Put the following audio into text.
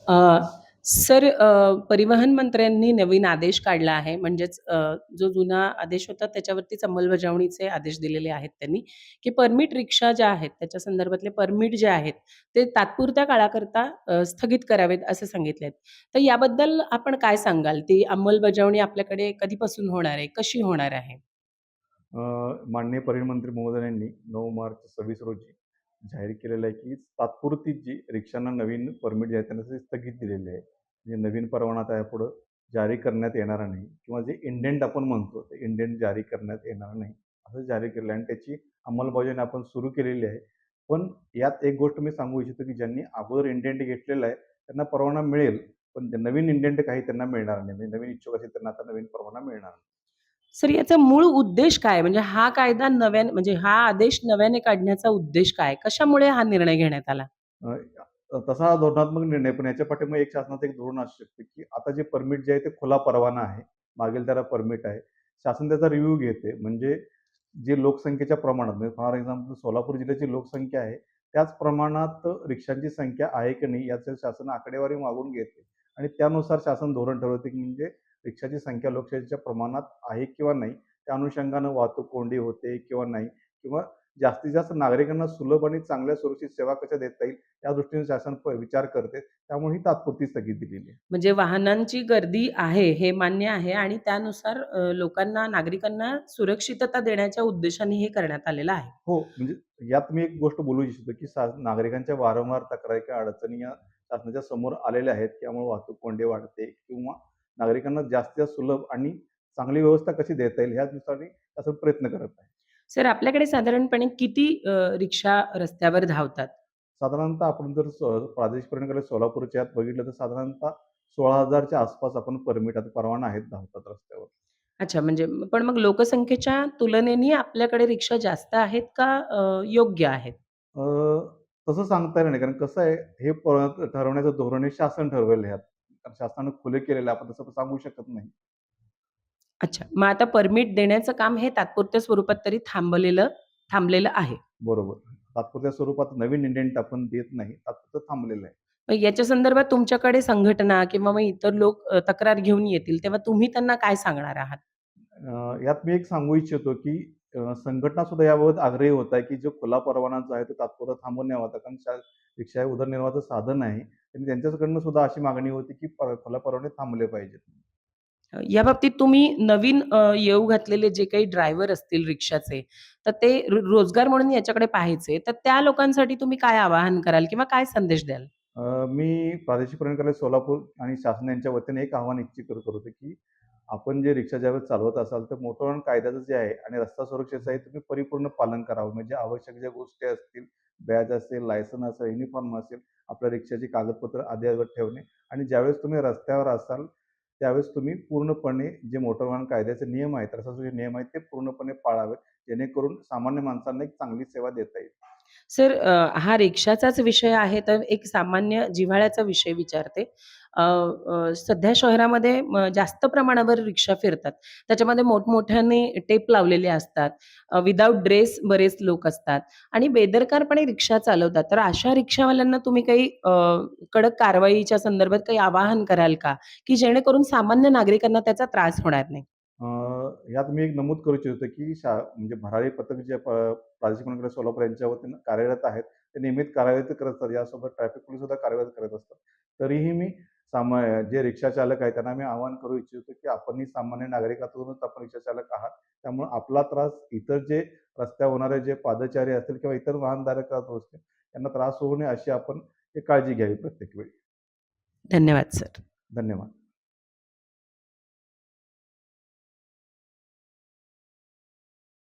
अ, sir परिवहन मंत्र्यांनी नवीन आदेश काढला आहे. म्हणजेच जो जुना आदेश होता त्याच्यावरतीच अंमलबजावणीचे आदेश दिलेले आहेत त्यांनी, की परमिट रिक्षा ज्या आहेत त्याच्या संदर्भातले परमिट जे आहेत, ते तात्पुरत्या काळाकरता स्थगित करावेत असे सांगितले आहेत. तर याबद्दल आपण काय सांगाल? ती अंमलबजावणी आपल्याकडे कधीपासून होणार आहे? कशी होणार आहे? माननीय परिवहन मंत्री महोदयांनी 9 मार्च 26 रोजी जाहीर केलेलं आहे, की तात्पुरती जी रिक्षांना नवीन परमिट जे आहे त्यांना ते स्थगित दिलेले आहे. म्हणजे नवीन परवाना आता यापुढं जारी करण्यात येणार नाही किंवा जे इंडेंट आपण म्हणतो, ते इंडेंट जारी करण्यात येणार नाही, असं जारी केलं आहे आणि त्याची अंमलबजावणी आपण सुरू केलेली आहे. पण यात एक गोष्ट मी सांगू इच्छितो, की ज्यांनी अगोदर इंडेंट घेतलेला आहे, त्यांना परवाना मिळेल. पण ते नवीन इंडेंट काही त्यांना मिळणार नाही. म्हणजे नवीन इच्छुक असतील त्यांना आता नवीन परवाना मिळणार नाही. सर याचा मूळ उद्देश काय? म्हणजे हा कायदा नव्याने म्हणजे हा आदेश नव्याने काढण्याचा उद्देश काय? कशामुळे हा निर्णय घेण्यात आला? अ, तसा हा धोरणात्मक निर्णय, पण याच्या पाठीमागे एक शासनाचं एक धोरण असू शकते, की आता जे परमिट जे आहे ते खुला परवाना आहे. मागेल त्याला परमिट आहे. शासन त्याचा रिव्ह्यू घेते. म्हणजे जे लोकसंख्येच्या प्रमाणात म्हणजे फॉर एक्झाम्पल सोलापूर जिल्ह्याची लोकसंख्या आहे, त्याच प्रमाणात रिक्षांची संख्या आहे की नाही याचं शासन आकडेवारी मागून घेते आणि त्यानुसार शासन धोरण ठरवते, की म्हणजे रिक्षाची संख्या लोकसंख्येच्या प्रमाणात आहे किंवा नाही. त्या अनुषंगानं वाहतूक कोंडी होते किंवा नाही किंवा जास्तीत जास्त नागरिकांना सुलभ आणि चांगल्या सुरक्षित सेवा कशा देता येईल या दृष्टीने शासन विचार करते. त्यामुळे ही तात्पुरती स्थगिती दिलेली आहे. म्हणजे वाहनांची गर्दी आहे हे मान्य आहे आणि त्यानुसार लोकांना, नागरिकांना सुरक्षितता देण्याच्या उद्देशाने हे करण्यात आलेलं आहे. हो, म्हणजे यात मी एक गोष्ट बोलू इच्छितो, की नागरिकांच्या वारंवार तक्रारी किंवा अडचणी या शासनाच्या समोर आलेल्या आहेत. त्यामुळे वाहतूक कोंडी वाढते किंवा नागरिकांना जास्तीत जास्त सुलभ आणि चांगली व्यवस्था कशी देता येईल ह्या दृष्टीने शासन प्रयत्न करत आहे. सर आपल्याकडे साधारणपणे किती रिक्षा रस्त्यावर धावतात? साधारणतः आपण जर प्रादेशिक परवान्याकडे सोलापूरच्या यात बघितलं तर साधारणतः 16,000 च्या आसपास आपण परमिट आता परवाना आहेत धावतात रस्त्यावर. अच्छा, म्हणजे पण मग लोकसंख्येच्या तुलनेने आपल्याकडे रिक्षा जास्त आहेत का योग्य आहेत? अ, तसं सांगता येणार नाही. कारण कसं आहे, हे ठरवण्याचं धोरण हे शासन ठरवेल ह्यात. कारण शासनानं खुले केलेलं आहे. आपण तसं सांगू शकत नाही. अच्छा, मग आता परमिट देण्याचं काम हे तात्पुरत्या स्वरूपात तरी थांबलेलं आहे. बरोबर. तात्पुरत्या स्वरूपात नवीन इंडेंट आपण देत नाही. तात्पुरतं थांबलेलं आहे. मग याच्या संदर्भात तुमच्याकडे संघटना किंवा मग इतर लोक तक्रार घेऊन येतील, तेव्हा तुम्ही त्यांना काय सांगणार आहात? यात मी एक सांगू इच्छितो, की संघटना सुद्धा याबाबत आग्रही होत आहे, की जो खुला परवाना जो आहे तो तात्पुरता थांबवून न्यावा. कारण रिक्षा हे उदरनिर्वाहाचं साधन आहे आणि त्यांच्याकडनं सुद्धा अशी मागणी होती, की खुला परवाने थांबले पाहिजेत. याबाबतीत तुम्ही नवीन येऊ घातलेले जे काही ड्रायव्हर असतील रिक्षाचे, तर ते रोजगार म्हणून याच्याकडे पाहायचे, तर त्या लोकांसाठी तुम्ही काय आवाहन कराल किंवा काय संदेश द्याल? मी प्रादेशिक परवाना कार्यालय सोलापूर आणि शासन यांच्या वतीने एक आव्हान इच्छित करतो, की आपण जे रिक्षा ज्यावेळेस चालवत असाल, तर मोटर वाहन कायद्याचं जे आहे आणि रस्ता सुरक्षेचं आहे, तुम्ही परिपूर्ण पालन करावं. म्हणजे आवश्यक ज्या गोष्टी असतील, बॅज असेल, लायसन असेल, युनिफॉर्म असेल, आपल्या रिक्षाची कागदपत्र अद्ययावत ठेवणे आणि ज्यावेळेस तुम्ही रस्त्यावर असाल, त्यावेळेस तुम्ही पूर्णपणे जे मोटर वाहन कायद्याचे नियम आहेत, रस्ता सुरक्षा नियम आहेत, ते पूर्णपणे पाळावेत. जेणेकरून सामान्य माणसांना एक चांगली सेवा देता येईल. सर हा रिक्षाचाच विषय आहे, तर एक सामान्य जिव्हाळ्याचा विषय विचारते. अ, सध्या शहरामध्ये जास्त प्रमाणावर रिक्षा फिरतात. त्याच्यामध्ये मोठमोठ्याने टेप लावलेले असतात. विथआऊट ड्रेस बरेच लोक असतात आणि बेदरकारपणे रिक्षा चालवतात. तर अशा रिक्षावाल्यांना तुम्ही काही कडक कारवाईच्या संदर्भात काही आवाहन कराल का? की जेणेकरून सामान्य नागरिकांना त्याचा त्रास होणार नाही? अ, यात मी एक नमूद करू इच्छितो, की म्हणजे भरारी पथक जे प्रादेशिक मंडळ सोलापूर यांच्या वतीनं कार्यरत आहेत. ते नियमित कारवाई करत असतात. यासोबत ट्रॅफिक पोलीस सुद्धा कारवाई करत असतात. तरीही मी जे रिक्षा चालक आहेत त्यांना मी आवाहन करू इच्छितो, की आपणही सामान्य नागरिकातूनच आपण रिक्षा चालक आहात. त्यामुळे आपला त्रास इतर जे रस्त्यावर होणारे जे पादचारी असतील किंवा इतर वाहनधारक असतील, त्यांना त्रास होऊ नये अशी आपण एक काळजी घ्यावी प्रत्येक वेळी. धन्यवाद सर. धन्यवाद.